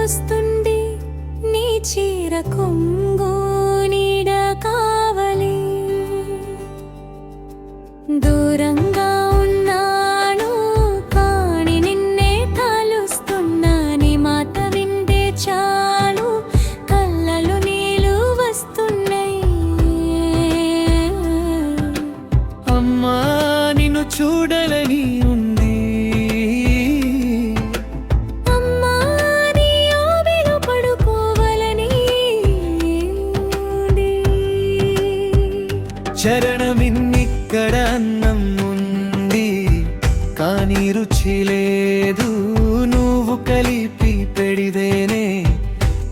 గుర్తొస్తుంది నీ చీర కొంగు నీడ కావలి దూరంగా ఉన్నాను కాని నిన్నే తలుస్తున్నా నీ మాట వింటే చాలు కళ్ళలో నీళ్ళు వస్తున్నాయి అమ్మా నిన్ను చూడాలని ఉంది అమ్మా నీ ఆవిలో పడుకోవాలని ఉంది చరణమిన్నిక్కడ అన్నం ఉంది కానీ రుచి లేదు నువ్వు కలిపి పెడితేనే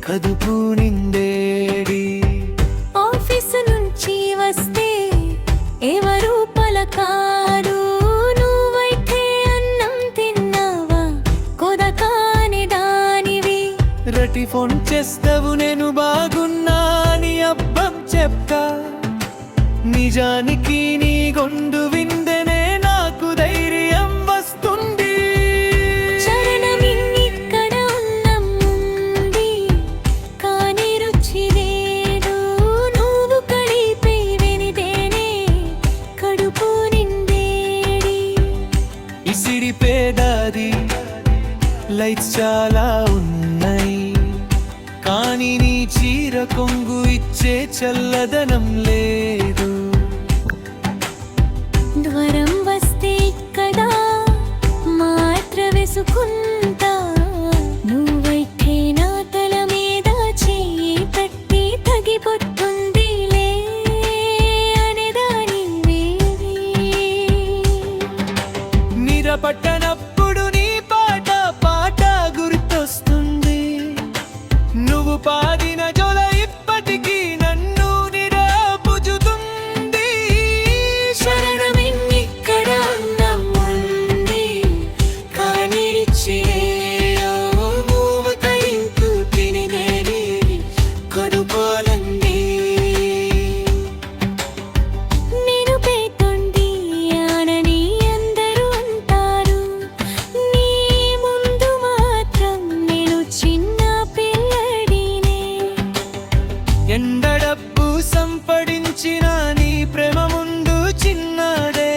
కదుపు నిండేడి ఆఫీసు నుంచి వస్తే ఎవరు పలకారు నువ్వైతే అన్నం తిన్నావా కొదకాని దానివి రటి ఫోన్ చేస్తావు నేను బాగున్నా అని అబ్బం చెప్తా నిజానికి నీ గొంతు విందనే నాకు ధైర్యం వస్తుంది చరణమిన్నిక్కడ అన్నం ఉంది కానీ రుచి లేదు నువ్వు కలిపి వినితేనే కడుపు నిండేడి ఇసిరి పేదాది లైట్స్ చాలా ఉన్నాయి కానీ నీ చీర కొంగు ఇచ్చే చల్లదనం లేదు జ్వరం వస్తే ఇక్కడ మాత్ర వేసుకుంటా నువ్వైతే నా తల మీద చెయ్యి పెట్టి తగ్గిపోతుందిలే అనేదాని నిరపట్టనప్పుడు నీ పాట పాట గుర్తొస్తుంది నువ్వు పాడిన జోల ఇప్పటికీ నన్ను నిరాపుజుతుంది శరణమిన్నిక్కడ అన్నం ఉంది కానీ రుచి లేదు నువ్వు కలిపి తినితేనే కడుపాలంది నేను పేదొండి అనని అందరూ అంటారు నీ ముందు మాత్రం నేను చిన్న పిల్లడినే ఎండ డబ్బు సంపడించిన నీ ప్రేమ ముందు చిన్నదే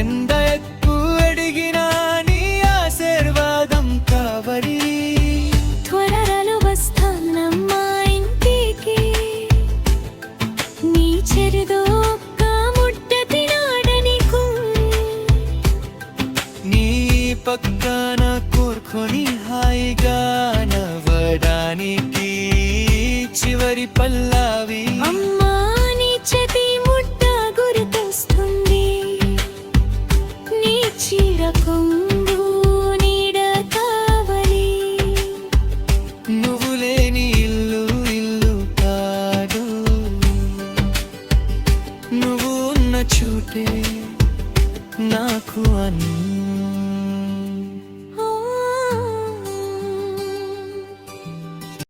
ఎండ ఎక్కువ అడిగినా నీ ఆశీర్వాదం కావలి త్వరలో వస్తానమ్మా ఇంటికి నీ చెరుదో ఒక్క ముట్ట తినాడనికు నీ పక్కన కోరుకొని హాయిగా నవ్వడానికి చివరి పల్లవి అమ్మా నీ చేతి ముట్ట గుర్తొస్తుంది నీ చీర కొంగు నీడ కావలి నువ్వు లేని ఇల్లు ఇల్లు కాదు నువ్వు ఉన్న చోటే నాకు అన్ని